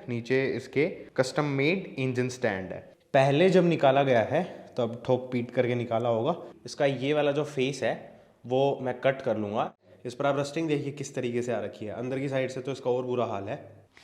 नीचे इसके custom made engine stand है। पहले जब निकाला गया है तब ठोक पीट करके निकाला होगा। इसका ये वाला जो फेस है वो मैं कट कर लूँगा। इस पर आप रस्टिंग देखिए किस तरीके से आ रखी है, अंदर की साइड से तो इसका और बुरा हाल है।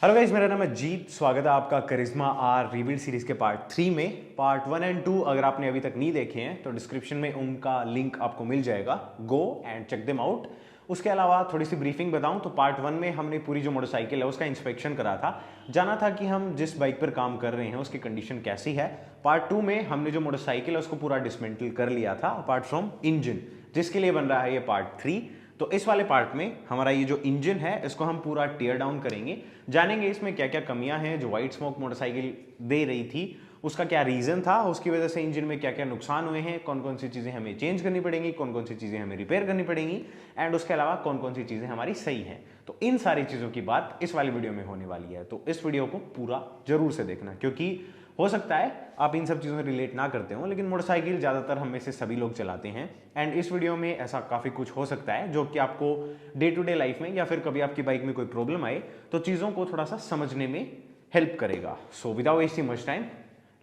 हेलो गाइस, मेरा नाम है जीत। स्वागत है आपका करिश्मा आर रिबिल्ड सीरीज के पार्ट 3 में। पार्ट 1 एंड 2 अगर आपने अभी तक नहीं देखे हैं तो डिस्क्रिप्शन में उनका लिंक आपको मिल जाएगा, go and check them out. उसके अलावा थोड़ी सी ब्रीफिंग बताऊं तो पार्ट 1 में हमने पूरी जो मोटरसाइकिल है उसका इंस्पेक्शन करा था, जाना था कि हम जिस बाइक पर काम कर रहे हैं उसकी कंडीशन कैसी है। पार्ट 2 में हमने जो मोटरसाइकिल है उसको पूरा डिसमेंटल कर लिया था अपार्ट फ्रॉम इंजन, जिसके लिए बन रहा है ये पार्ट 3। तो इस वाले पार्ट में हमारा ये जो इंजन है इसको हम पूरा टीयर डाउन करेंगे, जानेंगे इसमें क्या क्या कमियां हैं। जो व्हाइट स्मोक मोटरसाइकिल दे रही थी उसका क्या रीजन था, उसकी वजह से इंजन में क्या क्या नुकसान हुए हैं, कौन कौन सी चीजें हमें चेंज करनी पड़ेंगी, कौन कौन सी चीजें हमें रिपेयर करनी पड़ेंगी, एंड उसके अलावा कौन कौन सी चीजें हमारी सही हैं। तो इन सारी चीजों की बात इस वाली वीडियो में होने वाली है। तो इस वीडियो को पूरा जरूर से देखना, क्योंकि हो सकता है आप इन सब चीज़ों से रिलेट ना करते हो, लेकिन मोटरसाइकिल ज़्यादातर हम में से सभी लोग चलाते हैं। एंड इस वीडियो में ऐसा काफ़ी कुछ हो सकता है जो कि आपको डे टू डे लाइफ में या फिर कभी आपकी बाइक में कोई प्रॉब्लम आए तो चीज़ों को थोड़ा सा समझने में हेल्प करेगा। So without wasting much time,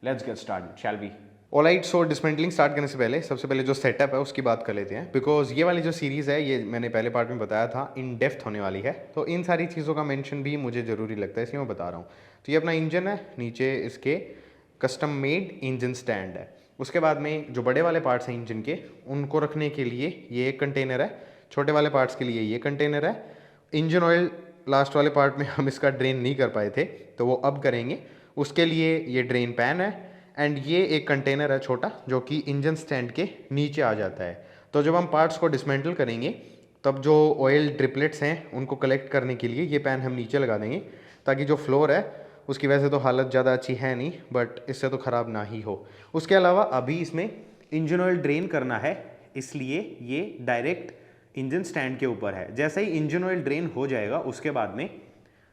let's get started, shall we. Alright, so dismantling start करने से पहले सबसे पहले जो सेटअप है उसकी बात कर लेते हैं, बिकॉज ये वाली जो सीरीज़ है ये मैंने पहले पार्ट में बताया था इन डेप्थ होने वाली है, तो इन सारी चीज़ों का मेंशन भी मुझे ज़रूरी लगता है, इसलिए मैं बता रहा हूँ। तो ये अपना इंजन है, नीचे इसके कस्टम मेड इंजन स्टैंड है। उसके बाद में जो बड़े वाले पार्ट्स हैं इंजन के उनको रखने के लिए ये एक कंटेनर है, छोटे वाले पार्ट्स के लिए ये कंटेनर है। इंजन ऑयल लास्ट वाले पार्ट में हम इसका ड्रेन नहीं कर पाए थे तो वो अब करेंगे, उसके लिए ये ड्रेन पैन है। एंड ये एक कंटेनर है छोटा जो कि इंजन स्टैंड के नीचे आ जाता है। तो जब हम पार्ट्स को डिसमेंटल करेंगे तब जो ऑयल ड्रिपलेट्स हैं उनको कलेक्ट करने के लिए ये पैन हम नीचे लगा देंगे, ताकि जो फ्लोर है उसकी वैसे तो हालत ज़्यादा अच्छी है नहीं, बट इससे तो ख़राब ना ही हो। उसके अलावा अभी इसमें इंजन ऑयल ड्रेन करना है, इसलिए ये डायरेक्ट इंजन स्टैंड के ऊपर है। जैसे ही इंजन ऑयल ड्रेन हो जाएगा उसके बाद में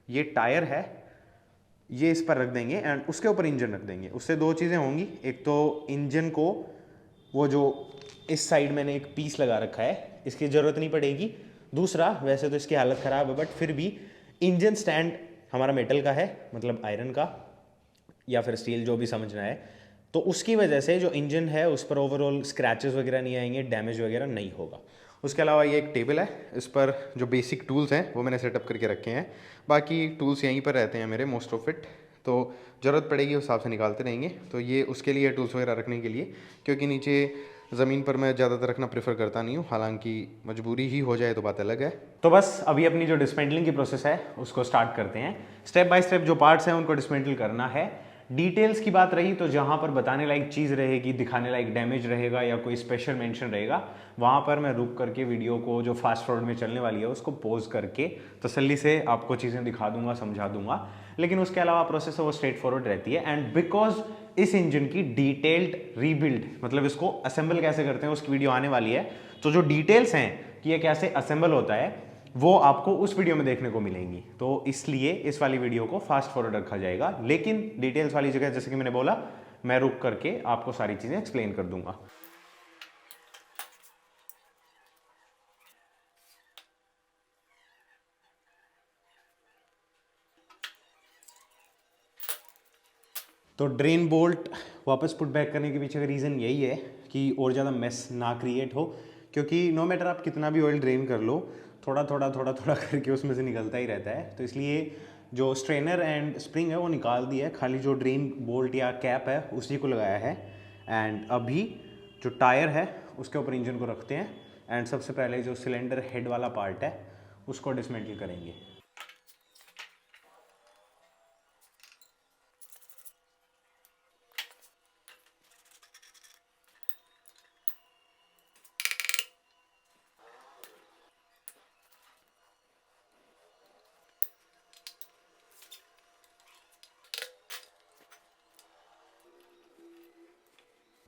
ये टायर है ये इस पर रख देंगे एंड उसके ऊपर इंजन रख देंगे। उससे दो चीज़ें होंगी, एक तो इंजन को वो जो इस साइड मैंने एक पीस लगा रखा है इसकी ज़रूरत नहीं पड़ेगी। दूसरा, वैसे तो इसकी हालत ख़राब है बट फिर भी इंजन स्टैंड हमारा मेटल का है, मतलब आयरन का या फिर स्टील, जो भी समझना है, तो उसकी वजह से जो इंजन है उस पर ओवरऑल स्क्रैचेस वगैरह नहीं आएंगे, डैमेज वगैरह नहीं होगा। उसके अलावा ये एक टेबल है, इस पर जो बेसिक टूल्स हैं वो मैंने सेटअप करके रखे हैं। बाकी टूल्स यहीं पर रहते हैं मेरे मोस्ट ऑफ इट, तो ज़रूरत पड़ेगी उस हिसाब से निकालते रहेंगे। तो ये उसके लिए टूल्स वगैरह रखने के लिए, क्योंकि नीचे ज़मीन पर मैं ज़्यादातर रखना प्रेफर करता नहीं हूँ, हालांकि मजबूरी ही हो जाए तो बात अलग है। तो बस अभी अपनी जो डिसमेंटलिंग की प्रोसेस है उसको स्टार्ट करते हैं। स्टेप बाय स्टेप जो पार्ट्स हैं उनको डिसमेंटल करना है। डिटेल्स की बात रही तो जहाँ पर बताने लायक चीज़ रहेगी, दिखाने लायक डैमेज रहेगा या कोई स्पेशल मेंशन रहेगा, वहाँ पर मैं रुक करके वीडियो को जो फास्ट फॉरवर्ड में चलने वाली है उसको पॉज करके तसल्ली से आपको चीज़ें दिखा दूंगा, समझा दूंगा। लेकिन उसके अलावा प्रोसेस है वो स्ट्रेट फॉरवर्ड रहती है। एंड बिकॉज इस इंजन की डिटेल्ड रीबिल्ड, मतलब इसको असेंबल कैसे करते हैं उसकी वीडियो आने वाली है, तो जो डिटेल्स हैं कि ये कैसे असेंबल होता है वो आपको उस वीडियो में देखने को मिलेंगी। तो इसलिए इस वाली वीडियो को फास्ट फॉरवर्ड रखा जाएगा, लेकिन डिटेल्स वाली जगह जैसे कि मैंने बोला मैं रुक करके आपको सारी चीजें एक्सप्लेन कर दूंगा। तो ड्रेन बोल्ट वापस पुट बैक करने के पीछे का रीज़न यही है कि और ज़्यादा मेस ना क्रिएट हो, क्योंकि नो मैटर आप कितना भी ऑयल ड्रेन कर लो, थोड़ा थोड़ा थोड़ा थोड़ा करके उसमें से निकलता ही रहता है। तो इसलिए जो स्ट्रेनर एंड स्प्रिंग है वो निकाल दी है, खाली जो ड्रेन बोल्ट या कैप है उसी को लगाया है। एंड अभी जो टायर है उसके ऊपर इंजन को रखते हैं एंड सबसे पहले जो सिलेंडर हेड वाला पार्ट है उसको डिसमेंटल करेंगे।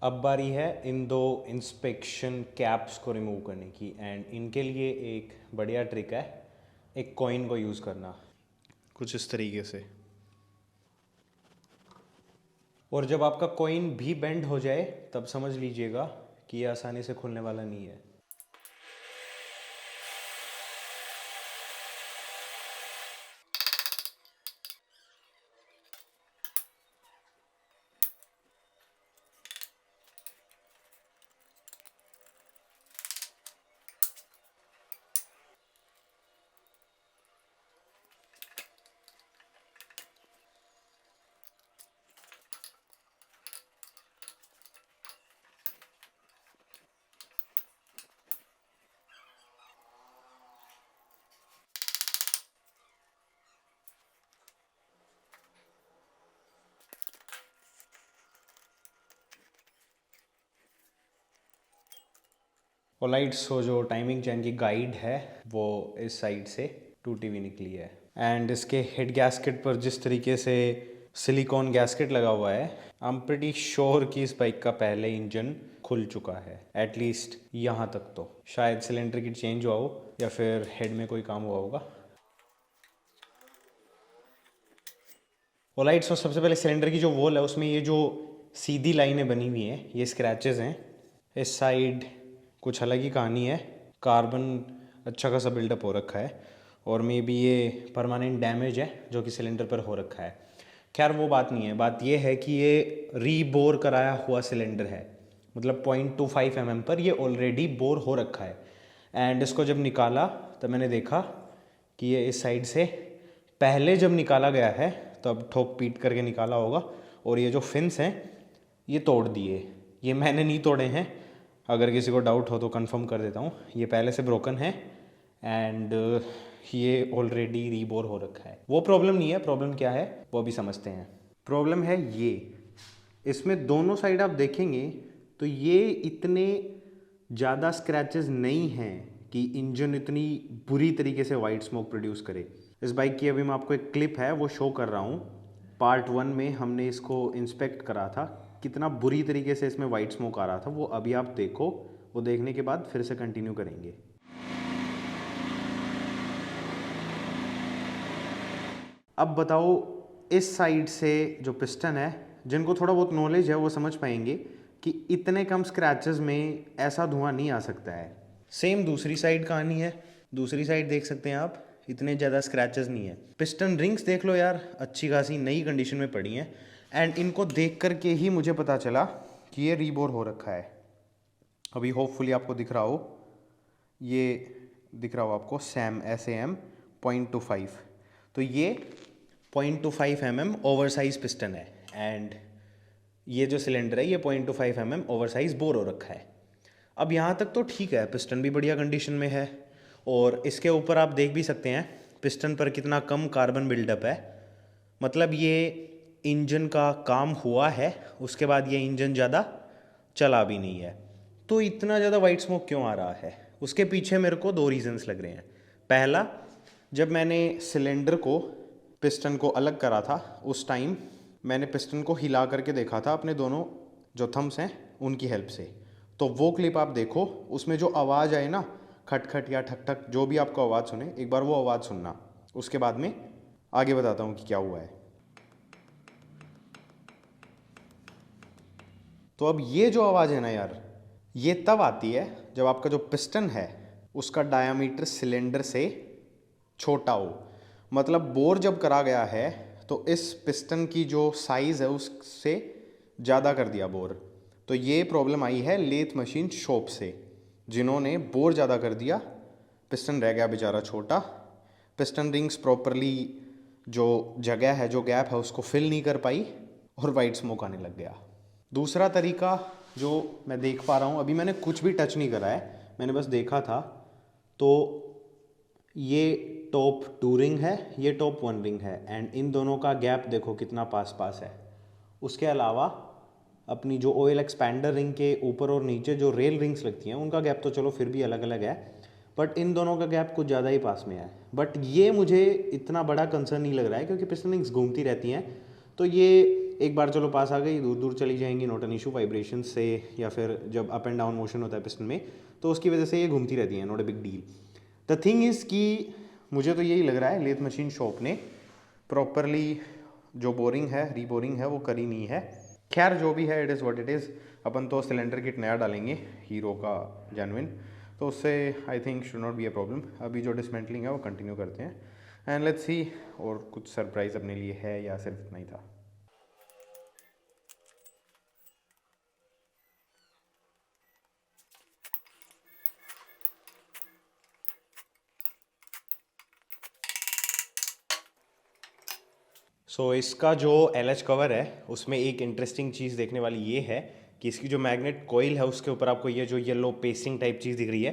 अब बारी है इन दो इंस्पेक्शन कैप्स को रिमूव करने की। एंड इनके लिए एक बढ़िया ट्रिक है, एक कॉइन को यूज़ करना कुछ इस तरीके से। और जब आपका कॉइन भी बेंड हो जाए तब समझ लीजिएगा कि ये आसानी से खुलने वाला नहीं है। और लाइट्स हो जो टाइमिंग चैन की गाइड है वो इस साइड से टूटी हुई निकली है। एंड इसके हेड गैस्केट पर जिस तरीके से सिलिकॉन गैस्केट लगा हुआ है, आई एम प्रीटी श्योर कि इस बाइक का पहले इंजन खुल चुका है, एटलीस्ट यहाँ तक तो। शायद सिलेंडर किट चेंज हुआ हो या फिर हेड में कोई काम हुआ होगा। और लाइट्स, और सबसे पहले सिलेंडर की जो वॉल है उसमें ये जो सीधी लाइनें बनी हुई हैं ये स्क्रैचेस हैं। इस साइड कुछ अलग ही कहानी है, कार्बन अच्छा खासा बिल्डअप हो रखा है और मे बी ये परमानेंट डैमेज है जो कि सिलेंडर पर हो रखा है। खैर वो बात नहीं है, बात ये है कि ये रीबोर कराया हुआ सिलेंडर है, मतलब 0.25 mm पर ये ऑलरेडी बोर हो रखा है। एंड इसको जब निकाला तब मैंने देखा कि ये इस साइड से पहले जब निकाला गया है तब ठोक पीट करके निकाला होगा, और ये जो फिन्स हैं ये तोड़ दिए। ये मैंने नहीं तोड़े हैं, अगर किसी को डाउट हो तो कंफर्म कर देता हूँ, ये पहले से ब्रोकन है एंड ये ऑलरेडी रीबोर हो रखा है। वो प्रॉब्लम नहीं है, प्रॉब्लम क्या है वो भी समझते हैं। प्रॉब्लम है ये, इसमें दोनों साइड आप देखेंगे तो ये इतने ज़्यादा स्क्रैचेस नहीं हैं कि इंजन इतनी बुरी तरीके से वाइट स्मोक प्रोड्यूस करे। इस बाइक की अभी मैं आपको एक क्लिप है वो शो कर रहा हूँ। पार्ट 1 में हमने इसको इंस्पेक्ट करा था, कितना बुरी तरीके से इसमें वाइट स्मोक आ रहा था, वो अभी आप देखो। वो देखने के बाद फिर से कंटिन्यू करेंगे। अब बताओ, इस साइड से जो पिस्टन है, जिनको थोड़ा बहुत नॉलेज है वो समझ पाएंगे कि इतने कम स्क्रैचेस में ऐसा धुआं नहीं आ सकता है। सेम दूसरी साइड कहानी है, दूसरी साइड देख सकते हैं आप, इतने ज़्यादा स्क्रैचेस नहीं है। पिस्टन रिंग्स देख लो यार, अच्छी खासी नई कंडीशन में पड़ी हैं। एंड इनको देख करके ही मुझे पता चला कि ये रीबोर हो रखा है। अभी होपफुली आपको दिख रहा हो, ये दिख रहा हो आपको, SAM 0.25। तो ये 0.25 mm ओवर साइज पिस्टन है एंड ये जो सिलेंडर है ये 0.25 mm ओवर साइज बोर हो रखा है। अब यहाँ तक तो ठीक है, पिस्टन भी बढ़िया कंडीशन में है और इसके ऊपर आप देख भी सकते हैं पिस्टन पर कितना कम कार्बन बिल्डअप है। मतलब ये इंजन का काम हुआ है, उसके बाद ये इंजन ज़्यादा चला भी नहीं है। तो इतना ज़्यादा वाइट स्मोक क्यों आ रहा है, उसके पीछे मेरे को 2 रीजंस लग रहे हैं। पहला, जब मैंने सिलेंडर को पिस्टन को अलग करा था उस टाइम मैंने पिस्टन को हिला करके देखा था अपने दोनों जो थम्स हैं उनकी हेल्प से। तो वो क्लिप आप देखो, उसमें जो आवाज़ आए ना, खटखट या ठक ठक, जो भी आपको आवाज़ सुने, एक बार वो आवाज़ सुनना, उसके बाद में आगे बताता हूँ कि क्या हुआ है। तो अब ये जो आवाज़ है ना यार, ये तब आती है जब आपका जो पिस्टन है उसका डायामीटर सिलेंडर से छोटा हो। मतलब बोर जब करा गया है तो इस पिस्टन की जो साइज़ है उससे ज़्यादा कर दिया बोर। तो ये प्रॉब्लम आई है लेथ मशीन शॉप से, जिन्होंने बोर ज़्यादा कर दिया, पिस्टन रह गया बेचारा छोटा। पिस्टन रिंग्स प्रॉपरली जो जगह है, जो गैप है, उसको फिल नहीं कर पाई और वाइट स्मोक आने लग गया। दूसरा तरीका जो मैं देख पा रहा हूँ, अभी मैंने कुछ भी टच नहीं करा है, मैंने बस देखा था, तो ये टॉप 2 रिंग है, ये टॉप 1 रिंग है एंड इन दोनों का गैप देखो कितना पास पास है। उसके अलावा अपनी जो ऑयल एक्सपैंडर रिंग के ऊपर और नीचे जो रेल रिंग्स लगती हैं उनका गैप तो चलो फिर भी अलग अलग है, बट इन दोनों का गैप कुछ ज़्यादा ही पास में है। बट ये मुझे इतना बड़ा कंसर्न नहीं लग रहा है क्योंकि पिस्टन रिंग्स घूमती रहती हैं, तो ये एक बार चलो पास आ गई, दूर दूर चली जाएंगी, नॉट एन इशू। वाइब्रेशन से या फिर जब अप एंड डाउन मोशन होता है पिस्टन में तो उसकी वजह से ये घूमती रहती हैं, not a big deal. The thing is कि मुझे तो यही लग रहा है लेथ मशीन शॉप ने प्रॉपरली जो बोरिंग है, रीबोरिंग है, वो करी नहीं है। खैर जो भी है, it is what it is. अपन तो सिलेंडर किट नया डालेंगे हीरो का जेन्युइन, तो उससे I think should not be a problem. अभी जो डिसमेंटलिंग है वो कंटिन्यू करते हैं एंड लेट्स सी, और कुछ सरप्राइज़ अपने लिए है या सिर्फ इतना ही था। सो इसका जो LH कवर है उसमें एक इंटरेस्टिंग चीज़ देखने वाली ये है कि इसकी जो मैग्नेट कॉइल है उसके ऊपर आपको ये जो येलो पेस्टिंग टाइप चीज़ दिख रही है,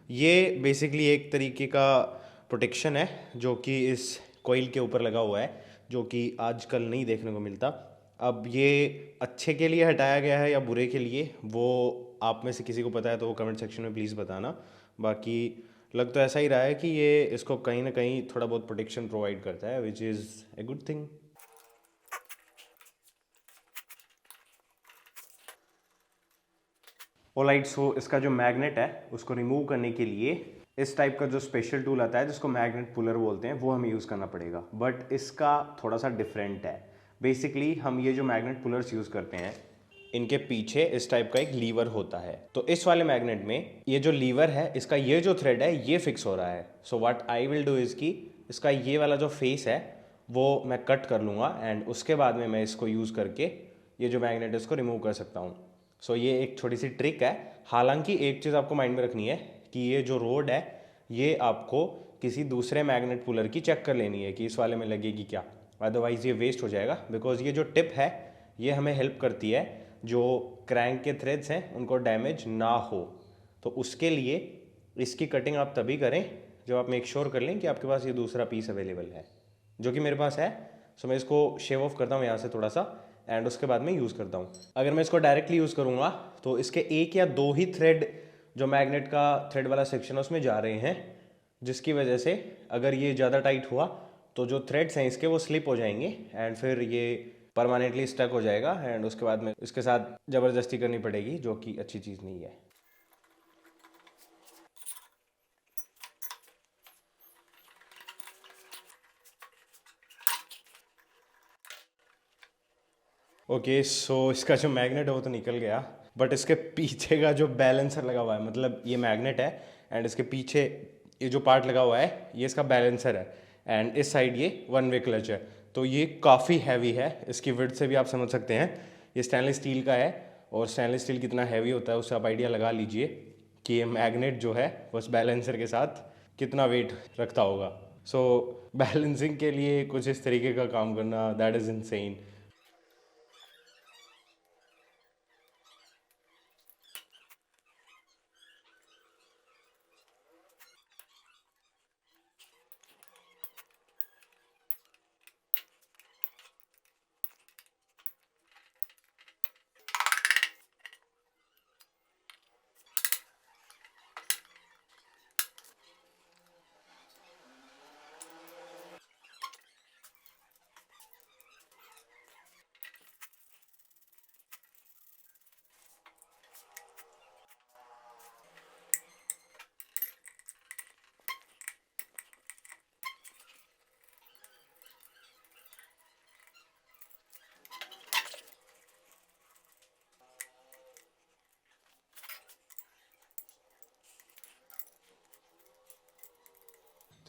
ये बेसिकली एक तरीके का प्रोटेक्शन है जो कि इस कॉइल के ऊपर लगा हुआ है, जो कि आजकल नहीं देखने को मिलता। अब ये अच्छे के लिए हटाया गया है या बुरे के लिए वो आप में से किसी को पता है तो वो कमेंट सेक्शन में प्लीज़ बताना। बाकी लग तो ऐसा ही रहा है कि ये इसको कहीं ना कहीं थोड़ा बहुत प्रोटेक्शन प्रोवाइड करता है, which is a good thing. Alright, so इसका जो मैग्नेट है उसको रिमूव करने के लिए इस टाइप का जो स्पेशल टूल आता है जिसको मैग्नेट पुलर बोलते हैं वो हमें यूज़ करना पड़ेगा। बट इसका थोड़ा सा डिफरेंट है। बेसिकली हम ये जो मैग्नेट पुलर्स यूज़ करते हैं इनके पीछे इस टाइप का एक लीवर होता है। तो इस वाले मैग्नेट में ये जो लीवर है इसका ये जो थ्रेड है ये फिक्स हो रहा है। So what I will do is कि इसका ये वाला जो फेस है वो मैं कट कर लूँगा एंड उसके बाद में मैं इसको यूज़ करके ये जो मैग्नेट है इसको रिमूव कर सकता हूँ। सो ये एक छोटी सी ट्रिक है। हालांकि एक चीज़ आपको माइंड में रखनी है कि ये जो रोड है ये आपको किसी दूसरे मैग्नेट पुलर की चेक कर लेनी है कि इस वाले में लगेगी क्या, अदरवाइज़ ये वेस्ट हो जाएगा। बिकॉज ये जो टिप है ये हमें हेल्प करती है जो क्रैंक के थ्रेड्स हैं उनको डैमेज ना हो। तो उसके लिए इसकी कटिंग आप तभी करें जब आप मेक श्योर कर लें कि आपके पास ये दूसरा पीस अवेलेबल है, जो कि मेरे पास है। सो मैं इसको शेव ऑफ करता हूँ यहाँ से थोड़ा सा एंड उसके बाद में यूज़ करता हूँ। अगर मैं इसको डायरेक्टली यूज़ करूँगा तो इसके एक या दो ही थ्रेड जो मैग्नेट का थ्रेड वाला सेक्शन है उसमें जा रहे हैं, जिसकी वजह से अगर ये ज़्यादा टाइट हुआ तो जो थ्रेड्स हैं इसके वो स्लिप हो जाएंगे एंड फिर ये परमानेंटली स्टक हो जाएगा एंड उसके बाद में इसके साथ ज़बरदस्ती करनी पड़ेगी, जो कि अच्छी चीज़ नहीं है। ओके, सो इसका जो मैग्नेट है वो तो निकल गया, बट इसके पीछे का जो बैलेंसर लगा हुआ है, मतलब ये मैग्नेट है एंड इसके पीछे ये जो पार्ट लगा हुआ है ये इसका बैलेंसर है एंड इस साइड ये वन वे क्लच है। तो ये काफ़ी हैवी है, इसकी विड्थ से भी आप समझ सकते हैं। ये स्टेनलेस स्टील का है और स्टेनलेस स्टील कितना हैवी होता है उससे आप आइडिया लगा लीजिए कि ये मैग्नेट जो है उस बैलेंसर के साथ कितना वेट रखता होगा। सो बैलेंसिंग के लिए कुछ इस तरीके का काम करना, दैट इज़ इनसेन।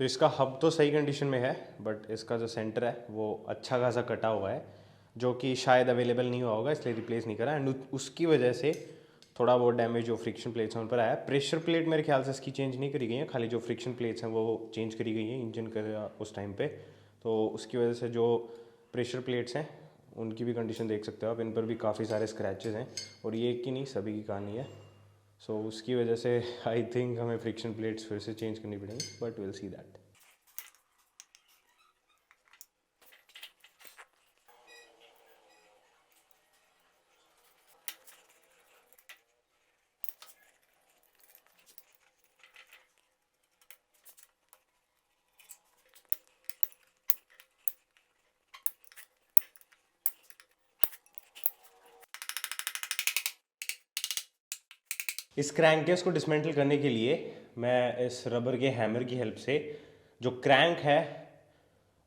तो इसका हब तो सही कंडीशन में है बट इसका जो सेंटर है वो अच्छा खासा कटा हुआ है, जो कि शायद अवेलेबल नहीं हुआ होगा इसलिए रिप्लेस नहीं करा एंड उसकी वजह से थोड़ा बहुत डैमेज जो फ्रिक्शन प्लेट्स हैं उन पर आया। प्रेशर प्लेट मेरे ख्याल से इसकी चेंज नहीं करी गई है, खाली जो फ्रिक्शन प्लेट्स हैं वो चेंज करी गई हैं इंजन का उस टाइम पे। तो उसकी वजह से जो प्रेशर प्लेट्स हैं उनकी भी कंडीशन देख सकते हो आप, इन पर भी काफ़ी सारे स्क्रैचेस हैं और ये एक की नहीं सभी की कहानी है। सो उसकी वजह से आई थिंक हमें फ्रिक्शन प्लेट्स फिर से चेंज करनी पड़ेंगी, बट विल सी दैट। इस क्रैंक केस को डिसमेंटल करने के लिए मैं इस रबर के हैमर की हेल्प से जो क्रैंक है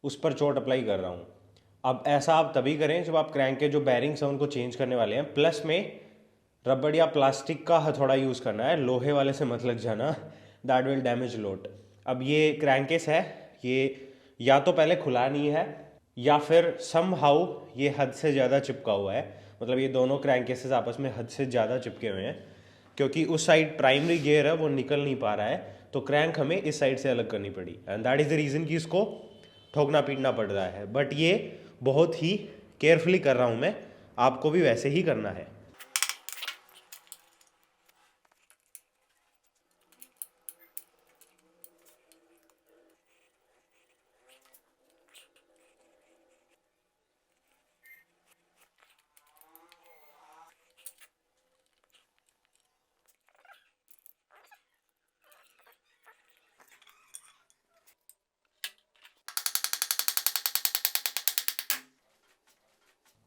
उस पर चोट अप्लाई कर रहा हूँ। अब ऐसा आप तभी करें जब आप क्रैंक के जो बैरिंग्स हैं उनको चेंज करने वाले हैं, प्लस में रबड़ या प्लास्टिक का हथौड़ा यूज़ करना है, लोहे वाले से मत लग जाना, दैट विल डैमेज लोट। अब ये क्रैंक केस है, ये या तो पहले खुला नहीं है या फिर सम हाउ ये हद से ज़्यादा चिपका हुआ है। मतलब ये दोनों क्रैंक केसेस आपस में हद से ज़्यादा चिपके हुए हैं, क्योंकि उस साइड प्राइमरी गियर है वो निकल नहीं पा रहा है, तो क्रैंक हमें इस साइड से अलग करनी पड़ी and that is the reason कि इसको ठोकना पीटना पड़ रहा है। बट ये बहुत ही केयरफुली कर रहा हूँ मैं, आपको भी वैसे ही करना है।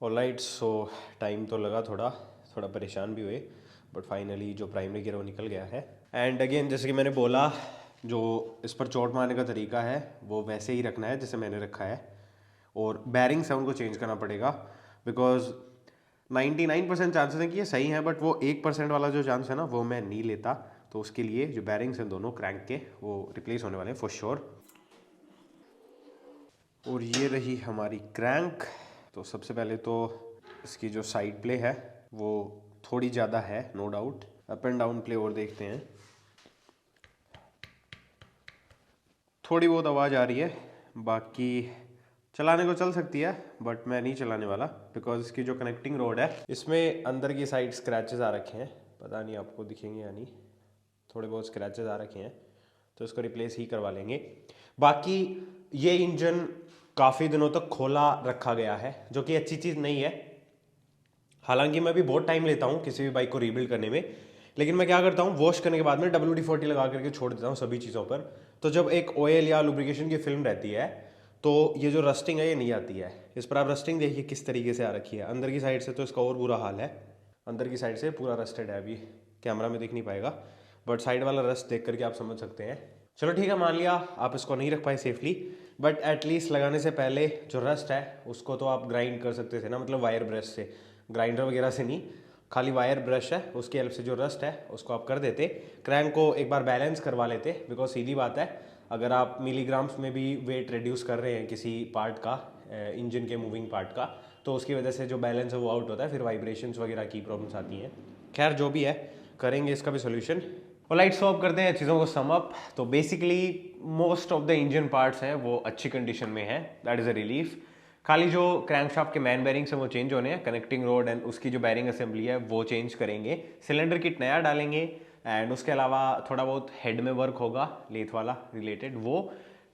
ऑलराइट, सो टाइम तो लगा, थोड़ा परेशान भी हुए, बट फाइनली जो प्राइमरी गियर वो निकल गया है। एंड अगेन जैसे कि मैंने बोला, जो इस पर चोट मारने का तरीका है वो वैसे ही रखना है जैसे मैंने रखा है, और बैरिंग्स है उनको चेंज करना पड़ेगा, बिकॉज 99% चांसेस हैं कि ये सही है, बट वो 1% वाला जो चांस है ना वो मैं नहीं लेता। तो उसके लिए जो बैरिंग्स हैं दोनों क्रैंक के वो रिप्लेस होने वाले हैं फॉर श्योर। और ये रही हमारी क्रैंक। तो सबसे पहले तो इसकी जो साइड प्ले है वो थोड़ी ज़्यादा है, no doubt. Up and down play और देखते हैं। थोड़ी बहुत आवाज़ आ रही है, बाकी चलाने को चल सकती है, बट मैं नहीं चलाने वाला, बिकॉज इसकी जो कनेक्टिंग रोड है इसमें अंदर की साइड स्क्रैचेस आ रखे हैं। पता नहीं आपको दिखेंगे या नहीं, थोड़े बहुत स्क्रैचेस आ रखे हैं, तो इसको रिप्लेस ही करवा लेंगे। बाकी ये इंजन काफ़ी दिनों तक खोला रखा गया है, जो कि अच्छी चीज़ नहीं है। हालांकि मैं भी बहुत टाइम लेता हूँ किसी भी बाइक को रीबिल्ड करने में, लेकिन मैं क्या करता हूँ, वॉश करने के बाद में WD-40 लगा करके छोड़ देता हूँ सभी चीज़ों पर। तो जब एक ऑयल या लुब्रिकेशन की फिल्म रहती है तो ये जो रस्टिंग है ये नहीं आती है। इस पर आप रस्टिंग देखिए किस तरीके से आ रखी है। अंदर की साइड से तो इसका और बुरा हाल है, अंदर की साइड से पूरा रस्टेड है। अभी कैमरा में दिख नहीं पाएगा, बट साइड वाला रस्ट देख करके आप समझ सकते हैं। चलो ठीक है, मान लिया आप इसको नहीं रख पाए सेफली, बट एटलीस्ट लगाने से पहले जो रस्ट है उसको तो आप ग्राइंड कर सकते थे ना, मतलब वायर ब्रश से, ग्राइंडर वगैरह से नहीं, खाली वायर ब्रश है उसकी हेल्प से जो रस्ट है उसको आप कर देते। क्रैंक को एक बार बैलेंस करवा लेते, बिकॉज सीधी बात है, अगर आप मिलीग्राम्स में भी वेट रिड्यूस कर रहे हैं किसी पार्ट का, इंजन के मूविंग पार्ट का, तो उसकी वजह से जो बैलेंस है वो आउट होता है, फिर वाइब्रेशंस वगैरह की प्रॉब्लम्स आती हैं। खैर जो भी है, करेंगे इसका भी सोल्यूशन। ऑलराइट, सो अब करते हैं चीज़ों को सम अप। तो basically most of the engine parts हैं वो अच्छी कंडीशन में है, दैट इज़ अ रिलीफ। खाली जो क्रैंकशाफ्ट के मैन बैरिंग्स हैं वो चेंज होने हैं, कनेक्टिंग रोड एंड उसकी जो बैरिंग असेंबली है वो चेंज करेंगे, सिलेंडर किट नया डालेंगे, एंड उसके अलावा थोड़ा बहुत हेड में वर्क होगा लेथ वाला रिलेटेड, वो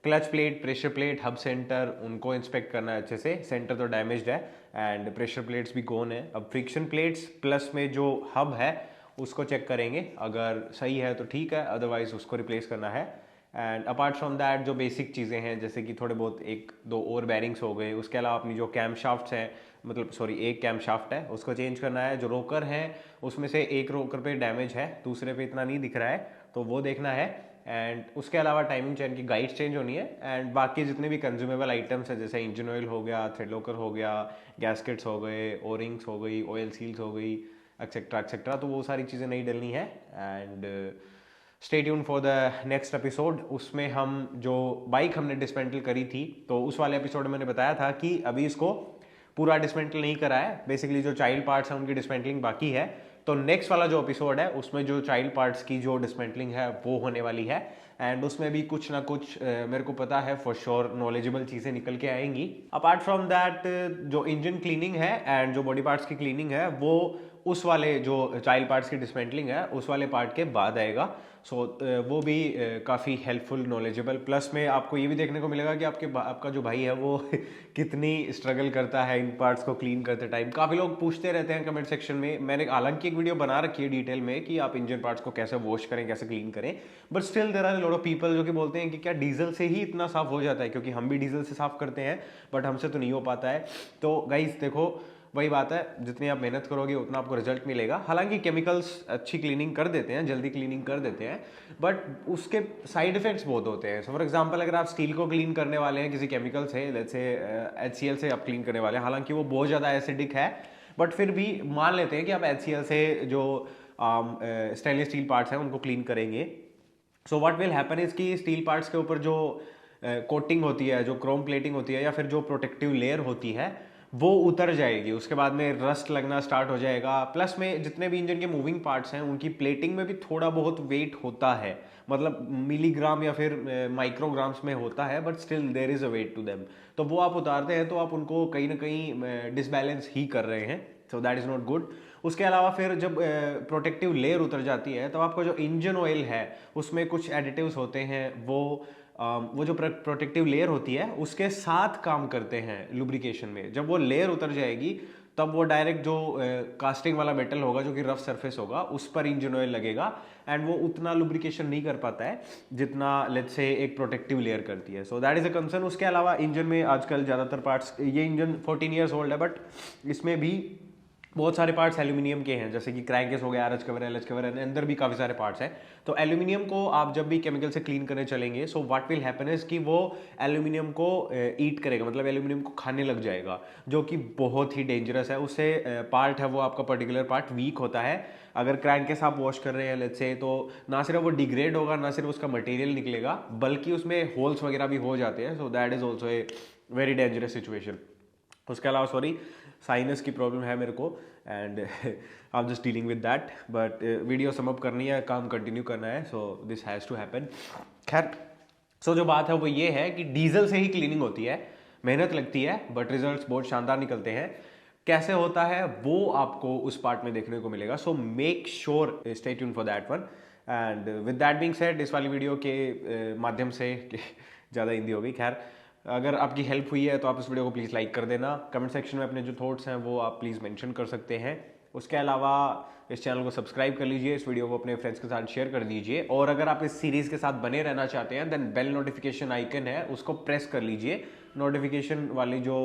clutch plate, pressure plate, hub centre, उनको इंस्पेक्ट करना है अच्छे से। सेंटर तो डैमेज्ड है एंड प्रेशर प्लेट्स भी गोन है। अब फ्रिक्शन प्लेट्स प्लस में जो हब है उसको चेक करेंगे, अगर सही है तो ठीक है, अदरवाइज उसको रिप्लेस करना है। एंड अपार्ट फ्रॉम दैट जो बेसिक चीज़ें हैं जैसे कि थोड़े बहुत एक दो और बैरिंग्स हो गए, उसके अलावा अपनी जो कैम शाफ्ट्स हैं, मतलब सॉरी एक कैम शाफ्ट है उसको चेंज करना है। जो रोकर है उसमें से एक रोकर पे डैमेज है, दूसरे पे इतना नहीं दिख रहा है, तो वो देखना है। एंड उसके अलावा टाइमिंग चेन की गाइड्स चेंज होनी है। एंड बाकी जितने भी कंज्यूमेबल आइटम्स हैं जैसे इंजन ऑयल हो गया, थ्रेड लॉकर हो गया, गैस्केट्स हो गए, ओरिंग्स हो गई, ऑयल सील्स हो गई, एक्सेट्रा एक्सेट्रा, तो वो सारी चीज़ें नहीं डलनी है। And stay tune for the next episode. उसमें हम जो बाइक हमने डिसमेंटल करी थी, तो उस वाले एपिसोड में मैंने बताया था कि अभी इसको पूरा डिसमेंटल नहीं करा है, बेसिकली जो चाइल्ड पार्ट्स हैं उनकी डिसमेंटलिंग बाकी है। तो नेक्स्ट वाला जो एपिसोड है उसमें जो चाइल्ड पार्ट्स की जो डिसमेंटलिंग है वो होने वाली है, एंड उसमें भी कुछ ना कुछ मेरे को पता है फॉर श्योर नॉलेजेबल चीज़ें निकल के आएंगी। अपार्ट फ्रॉम दैट जो इंजन क्लीनिंग है एंड जो बॉडी पार्ट्स की क्लीनिंग है वो उस वाले जो चाइल्ड पार्ट्स की डिसमेंटलिंग है उस वाले पार्ट के बाद आएगा। सो वो भी काफ़ी हेल्पफुल नॉलेजेबल, प्लस में आपको ये भी देखने को मिलेगा कि आपका जो भाई है वो कितनी स्ट्रगल करता है इन पार्ट्स को क्लीन करते टाइम। काफ़ी लोग पूछते रहते हैं कमेंट सेक्शन में, मैंने हालांकि एक वीडियो बना रखी है डिटेल में कि आप इंजन पार्ट्स को कैसे वॉश करें, कैसे क्लीन करें, but still there are lot of people जो कि बोलते हैं कि क्या डीजल से ही इतना साफ हो जाता है, क्योंकि हम भी डीजल से साफ करते हैं बट हमसे तो नहीं हो पाता है। तो गाइज देखो, वही बात है, जितनी आप मेहनत करोगे उतना आपको रिजल्ट मिलेगा। हालांकि केमिकल्स अच्छी क्लीनिंग कर देते हैं, जल्दी क्लीनिंग कर देते हैं, बट उसके साइड इफेक्ट्स बहुत होते हैं। सो फॉर एग्जांपल अगर आप स्टील को क्लीन करने वाले हैं किसी केमिकल से, लेट्स से HCl से आप क्लीन करने वाले हैं, हालांकि वो बहुत ज़्यादा एसिडिक है, बट फिर भी मान लेते हैं कि आप HCl से जो स्टेनलेस स्टील पार्ट्स हैं उनको क्लीन करेंगे। So what will happen is कि स्टील पार्ट्स के ऊपर जो कोटिंग होती है, जो क्रोम प्लेटिंग होती है या फिर जो प्रोटेक्टिव लेयर होती है वो उतर जाएगी, उसके बाद में रस्ट लगना स्टार्ट हो जाएगा। प्लस में जितने भी इंजन के मूविंग पार्ट्स हैं उनकी प्लेटिंग में भी थोड़ा बहुत वेट होता है, मतलब मिलीग्राम या फिर माइक्रोग्राम्स में होता है, but still there is a weight to them. तो वो आप उतारते हैं तो आप उनको कहीं ना कहीं डिसबैलेंस ही कर रहे हैं, so that is not good. उसके अलावा फिर जब प्रोटेक्टिव लेयर उतर जाती है तो आपका जो इंजन ऑयल है उसमें कुछ एडिटिव्स होते हैं, वो वो जो प्रोटेक्टिव लेयर होती है उसके साथ काम करते हैं लुब्रिकेशन में। जब वो लेयर उतर जाएगी तब वो डायरेक्ट जो कास्टिंग वाला मेटल होगा जो कि रफ सरफेस होगा उस पर इंजन ऑयल लगेगा एंड वो उतना लुब्रिकेशन नहीं कर पाता है जितना लेट्स से एक प्रोटेक्टिव लेयर करती है। सो दैट इज अ कंसर्न। उसके अलावा इंजन में आजकल ज़्यादातर पार्ट्स, ये इंजन 14 ईयर्स ओल्ड है बट इसमें भी बहुत सारे पार्ट्स एल्यूमिनियम के हैं, जैसे कि क्रैंकेस हो गया, आरएच कवर, एलएच कवर, अंदर भी काफ़ी सारे पार्ट्स हैं। तो एल्यूमिनियम को आप जब भी केमिकल से क्लीन करने चलेंगे so what will happen is कि वो एल्यूमिनियम को ईट करेगा, मतलब एल्यूमिनियम को खाने लग जाएगा, जो कि बहुत ही डेंजरस है। उससे पार्ट है वो आपका पर्टिकुलर पार्ट वीक होता है। अगर क्रैंकेस आप वॉश कर रहे हैं लेट्स से, तो ना सिर्फ वो डिग्रेड होगा, ना सिर्फ उसका मटेरियल निकलेगा, बल्कि उसमें होल्स वगैरह भी हो जाते हैं। So that is also a very dangerous situation. उसके अलावा सॉरी, साइनस की प्रॉब्लम है मेरे को and I am just dealing with that, but video sum up करनी है, काम कंटिन्यू करना है, so this has to happen. खैर, सो जो बात है वो ये है कि डीजल से ही क्लीनिंग होती है, मेहनत लगती है बट रिजल्ट्स बहुत शानदार निकलते हैं। कैसे होता है वो आपको उस पार्ट में देखने को मिलेगा, so make sure stay tune for that one. And with that being said, इस वाली वीडियो के माध्यम से ज़्यादा हिंदी हो गई, खैर अगर आपकी हेल्प हुई है तो आप इस वीडियो को प्लीज़ लाइक कर देना। कमेंट सेक्शन में अपने जो थॉट्स हैं वो आप प्लीज़ मेंशन कर सकते हैं। उसके अलावा इस चैनल को सब्सक्राइब कर लीजिए, इस वीडियो को अपने फ्रेंड्स के साथ शेयर कर दीजिए, और अगर आप इस सीरीज़ के साथ बने रहना चाहते हैं देन बेल नोटिफिकेशन आइकन है उसको प्रेस कर लीजिए। नोटिफिकेशन वाली जो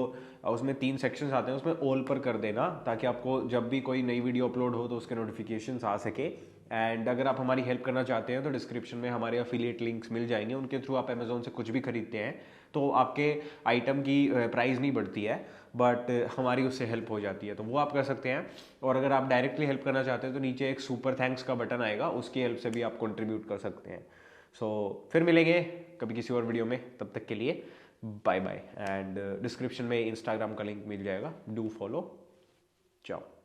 उसमें 3 सेक्शंस आते हैं उसमें ऑल पर कर देना, ताकि आपको जब भी कोई नई वीडियो अपलोड हो तो उसके नोटिफिकेशंस आ सके। एंड अगर आप हमारी हेल्प करना चाहते हैं तो डिस्क्रिप्शन में हमारे अफिलिएट लिंक्स मिल जाएंगे, उनके थ्रू आप अमेजोन से कुछ भी खरीदते हैं तो आपके आइटम की प्राइस नहीं बढ़ती है बट हमारी उससे हेल्प हो जाती है, तो वो आप कर सकते हैं। और अगर आप डायरेक्टली हेल्प करना चाहते हैं तो नीचे एक सुपर थैंक्स का बटन आएगा, उसकी हेल्प से भी आप कंट्रीब्यूट कर सकते हैं। सो फिर मिलेंगे कभी किसी और वीडियो में, तब तक के लिए बाय बाय। एंड डिस्क्रिप्शन में इंस्टाग्राम का लिंक मिल जाएगा, डू फॉलो। चाओ।